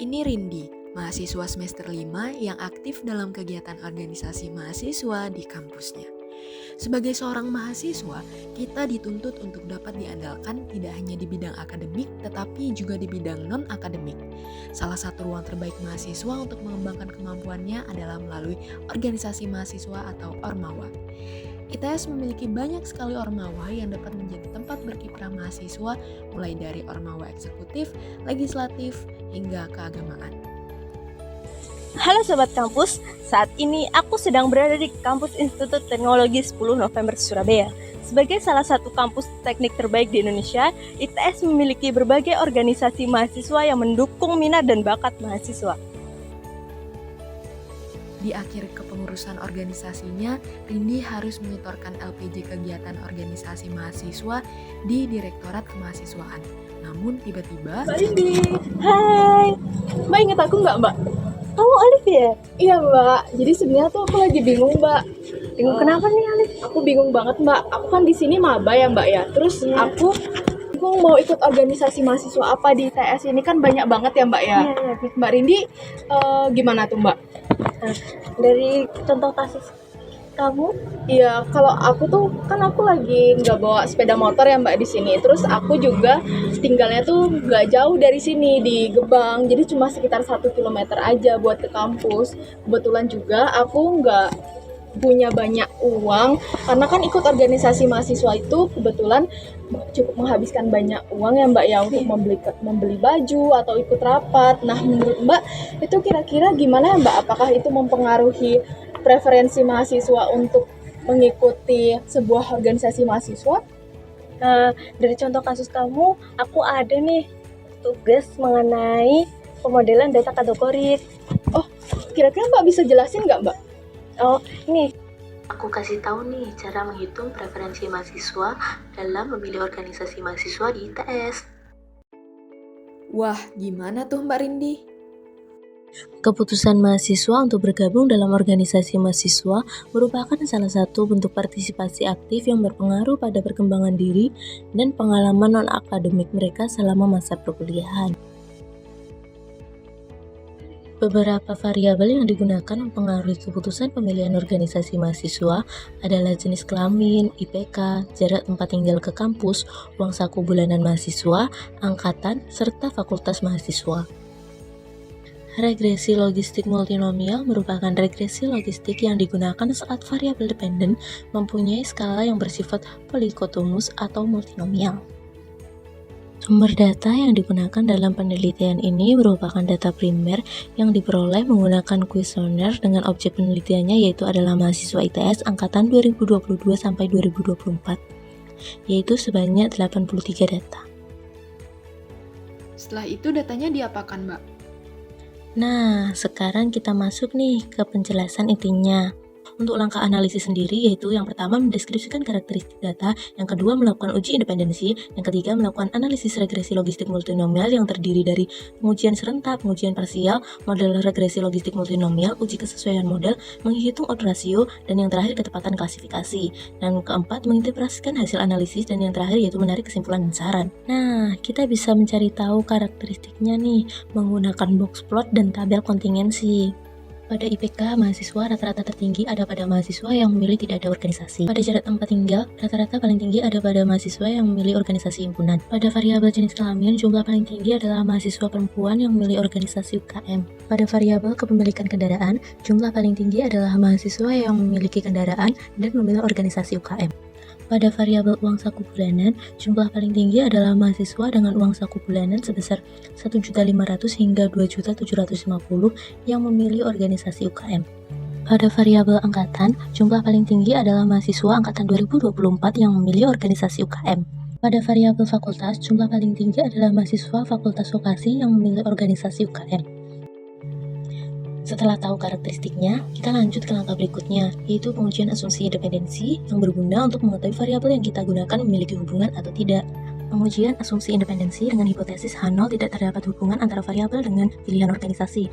Ini Rindi, mahasiswa semester 5 yang aktif dalam kegiatan organisasi mahasiswa di kampusnya. Sebagai seorang mahasiswa, kita dituntut untuk dapat diandalkan tidak hanya di bidang akademik, tetapi juga di bidang non-akademik. Salah satu ruang terbaik mahasiswa untuk mengembangkan kemampuannya adalah melalui organisasi mahasiswa atau Ormawa. ITS memiliki banyak sekali Ormawa yang dapat menjadi tempat berkiprah mahasiswa, mulai dari Ormawa eksekutif, legislatif, hingga keagamaan. Halo Sobat Kampus, saat ini aku sedang berada di Kampus Institut Teknologi 10 November Surabaya. Sebagai salah satu kampus teknik terbaik di Indonesia, ITS memiliki berbagai organisasi mahasiswa yang mendukung minat dan bakat mahasiswa. Di akhir kepengurusan organisasinya, Rindi harus menyetorkan LPJ kegiatan organisasi mahasiswa di Direktorat Kemahasiswaan. Namun tiba-tiba... Mbak Rindi, Hai, Mbak inget aku nggak Mbak? kamu Alif ya? Iya Mbak, jadi sebenarnya tuh aku lagi bingung Mbak. Bingung kenapa nih Alif? Aku bingung banget Mbak, aku kan di sini maba ya Mbak ya. Terus aku mau ikut organisasi mahasiswa apa di ITS ini kan banyak banget ya Mbak ya. Iya. Mbak Rindi, gimana tuh Mbak? Dari contoh kasus kamu? Iya, kalau aku tuh kan aku lagi nggak bawa sepeda motor ya Mbak di sini. Terus aku juga tinggalnya tuh nggak jauh dari sini di Gebang. Jadi cuma sekitar 1 kilometer aja buat ke kampus. Kebetulan juga aku nggak punya banyak uang karena kan ikut organisasi mahasiswa itu kebetulan cukup menghabiskan banyak uang ya Mbak ya untuk membeli baju atau ikut rapat. Nah menurut Mbak itu kira-kira gimana ya Mbak? Apakah itu mempengaruhi preferensi mahasiswa untuk mengikuti sebuah organisasi mahasiswa? Dari contoh kasus kamu, aku ada nih tugas mengenai pemodelan data kategoris. Oh, kira-kira Mbak bisa jelasin nggak Mbak? Oh, ini Aku kasih tahu nih cara menghitung preferensi mahasiswa dalam memilih organisasi mahasiswa di ITS. Wah, gimana tuh Mbak Rindi? Keputusan mahasiswa untuk bergabung dalam organisasi mahasiswa merupakan salah satu bentuk partisipasi aktif yang berpengaruh pada perkembangan diri dan pengalaman non-akademik mereka selama masa perkuliahan. Beberapa variabel yang digunakan mempengaruhi keputusan pemilihan organisasi mahasiswa adalah jenis kelamin, IPK, jarak tempat tinggal ke kampus, uang saku bulanan mahasiswa, angkatan, serta fakultas mahasiswa. Regresi logistik multinomial merupakan regresi logistik yang digunakan saat variabel dependen mempunyai skala yang bersifat polikotomus atau multinomial. Sumber data yang digunakan dalam penelitian ini merupakan data primer yang diperoleh menggunakan kuesioner dengan objek penelitiannya yaitu adalah mahasiswa ITS angkatan 2022 sampai 2024, yaitu sebanyak 83 data. Setelah itu datanya diapakan Mbak? Nah, sekarang kita masuk nih ke penjelasan intinya. Untuk langkah analisis sendiri yaitu yang pertama mendeskripsikan karakteristik data, yang kedua melakukan uji independensi, yang ketiga melakukan analisis regresi logistik multinomial yang terdiri dari pengujian serentak, pengujian parsial, model regresi logistik multinomial, uji kesesuaian model, menghitung odds ratio, dan yang terakhir ketepatan klasifikasi. Dan keempat mengintegrasikan hasil analisis, dan yang terakhir yaitu menarik kesimpulan dan saran. Nah, kita bisa mencari tahu karakteristiknya nih menggunakan box plot dan tabel kontingensi. Pada IPK, mahasiswa rata-rata tertinggi ada pada mahasiswa yang memilih tidak ada organisasi. Pada jarak tempat tinggal, rata-rata paling tinggi ada pada mahasiswa yang memilih organisasi himpunan. Pada variabel jenis kelamin, jumlah paling tinggi adalah mahasiswa perempuan yang memilih organisasi UKM. Pada variabel kepemilikan kendaraan, jumlah paling tinggi adalah mahasiswa yang memiliki kendaraan dan memilih organisasi UKM. Pada variabel uang saku bulanan, jumlah paling tinggi adalah mahasiswa dengan uang saku bulanan sebesar 1.500.000 hingga 2.750.000 yang memilih organisasi UKM. Pada variabel angkatan, jumlah paling tinggi adalah mahasiswa angkatan 2024 yang memilih organisasi UKM. Pada variabel fakultas, jumlah paling tinggi adalah mahasiswa fakultas vokasi yang memilih organisasi UKM. Setelah tahu karakteristiknya, kita lanjut ke langkah berikutnya, yaitu pengujian asumsi independensi yang berguna untuk mengetahui variabel yang kita gunakan memiliki hubungan atau tidak. Pengujian asumsi independensi dengan hipotesis H0 tidak terdapat hubungan antara variabel dengan pilihan organisasi.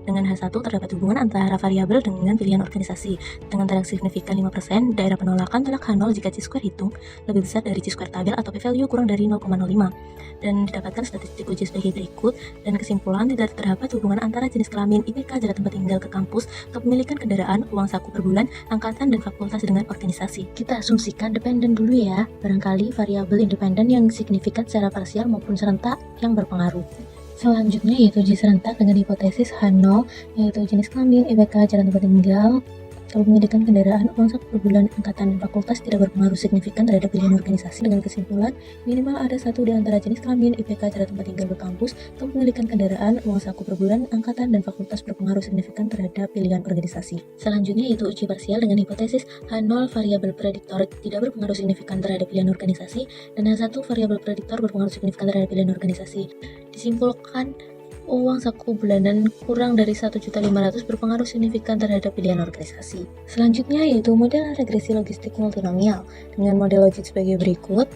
Dengan H1 terdapat hubungan antara variabel dengan pilihan organisasi. Dengan telak signifikan 5%, daerah penolakan telak H0 jika chi-square hitung lebih besar dari chi-square tabel atau p-value kurang dari 0,05. Dan didapatkan statistik uji sebagai berikut. Dan kesimpulan, tidak terdapat hubungan antara jenis kelamin, IPK, jarak tempat tinggal ke kampus, kepemilikan kendaraan, uang saku per bulan, angkatan, dan fakultas dengan organisasi. Kita asumsikan dependen dulu ya. Barangkali variabel independen yang signifikan secara parsial maupun serentak yang berpengaruh. Selanjutnya yaitu uji serentak dengan hipotesis H0, yaitu jenis kelamin, IPK, jalan tempat tinggal, kepemilikan kendaraan, uang saku per bulan, angkatan, dan fakultas tidak berpengaruh signifikan terhadap pilihan organisasi. Dengan kesimpulan, minimal ada satu di antara jenis kelamin, IPK, jalan tempat tinggal ke kampus, kepemilikan kendaraan, uang saku per bulan, angkatan, dan fakultas berpengaruh signifikan terhadap pilihan organisasi. Selanjutnya yaitu uji parsial dengan hipotesis H0 variabel prediktor tidak berpengaruh signifikan terhadap pilihan organisasi, dan H1 variabel prediktor berpengaruh signifikan terhadap pilihan organisasi. Disimpulkan, uang saku bulanan kurang dari 1.500.000 berpengaruh signifikan terhadap pilihan organisasi. Selanjutnya yaitu model regresi logistik multinomial dengan model logik sebagai berikut.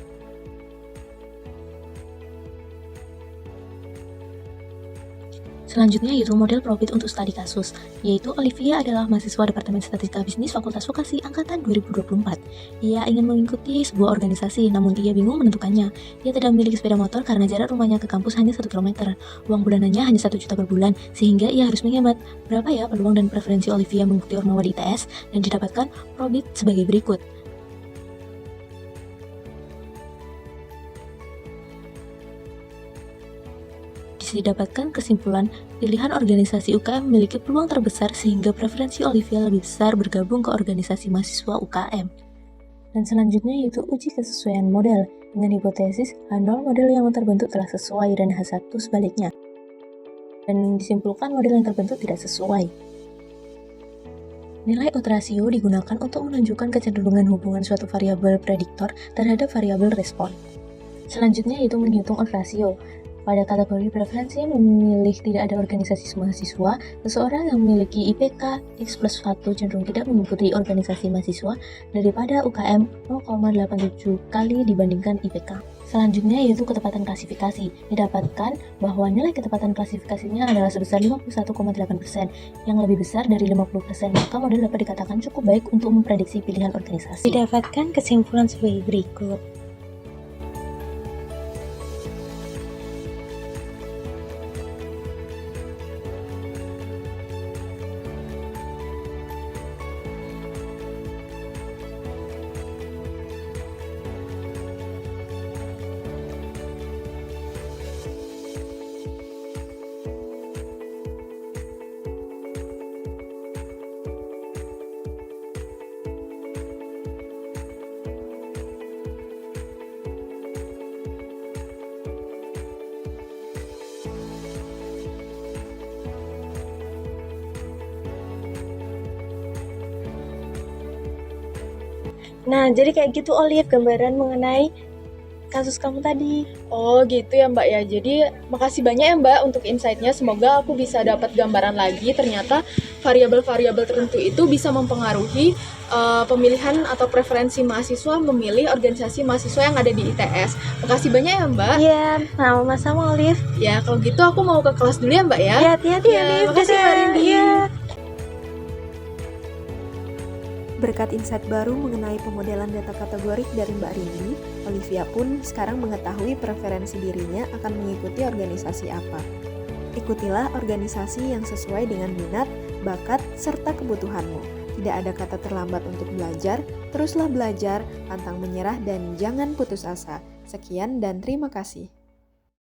Selanjutnya yaitu model Probit untuk studi kasus, yaitu Olivia adalah mahasiswa Departemen Statistika Bisnis Fakultas Vokasi Angkatan 2024. Ia ingin mengikuti sebuah organisasi, namun ia bingung menentukannya. Ia tidak memiliki sepeda motor karena jarak rumahnya ke kampus hanya 1 km. Uang bulanannya hanya 1 juta per bulan, sehingga ia harus menghemat. Berapa ya peluang dan preferensi Olivia mengikuti Ormawa di ITS? Dan didapatkan Probit sebagai berikut. Didapatkan kesimpulan, pilihan organisasi UKM memiliki peluang terbesar sehingga preferensi Olivia lebih besar bergabung ke organisasi mahasiswa UKM. Dan selanjutnya yaitu uji kesesuaian model dengan hipotesis H0 model yang terbentuk telah sesuai dan H1 sebaliknya. Dan disimpulkan model yang terbentuk tidak sesuai. Nilai odds ratio digunakan untuk menunjukkan kecenderungan hubungan suatu variabel prediktor terhadap variabel respon. Selanjutnya yaitu menghitung odds ratio. Pada kategori preferensi memilih tidak ada organisasi mahasiswa, seseorang yang memiliki IPK X+1 cenderung tidak mengikuti organisasi mahasiswa daripada UKM 0,87 kali dibandingkan IPK. Selanjutnya yaitu ketepatan klasifikasi. Didapatkan bahwa nilai ketepatan klasifikasinya adalah sebesar 51,8%, yang lebih besar dari 50%, maka model dapat dikatakan cukup baik untuk memprediksi pilihan organisasi. Didapatkan kesimpulan sebagai berikut. Nah, jadi kayak gitu Olive gambaran mengenai kasus kamu tadi. Oh gitu ya Mbak ya. Jadi makasih banyak ya Mbak untuk insight-nya. Semoga aku bisa dapat gambaran lagi. Ternyata variabel-variabel tertentu itu bisa mempengaruhi pemilihan atau preferensi mahasiswa memilih organisasi mahasiswa yang ada di ITS. Makasih banyak ya Mbak. Iya, sama-sama Olive. Ya kalau gitu aku mau ke kelas dulu ya Mbak ya. Ya, hati-hati Ya, Olive. makasih Mbak Rindi. Iya. Berkat insight baru mengenai pemodelan data kategorik dari Mbak Rindi, Olivia pun sekarang mengetahui preferensi dirinya akan mengikuti organisasi apa. Ikutilah organisasi yang sesuai dengan minat, bakat, serta kebutuhanmu. Tidak ada kata terlambat untuk belajar, teruslah belajar, pantang menyerah, dan jangan putus asa. Sekian dan terima kasih.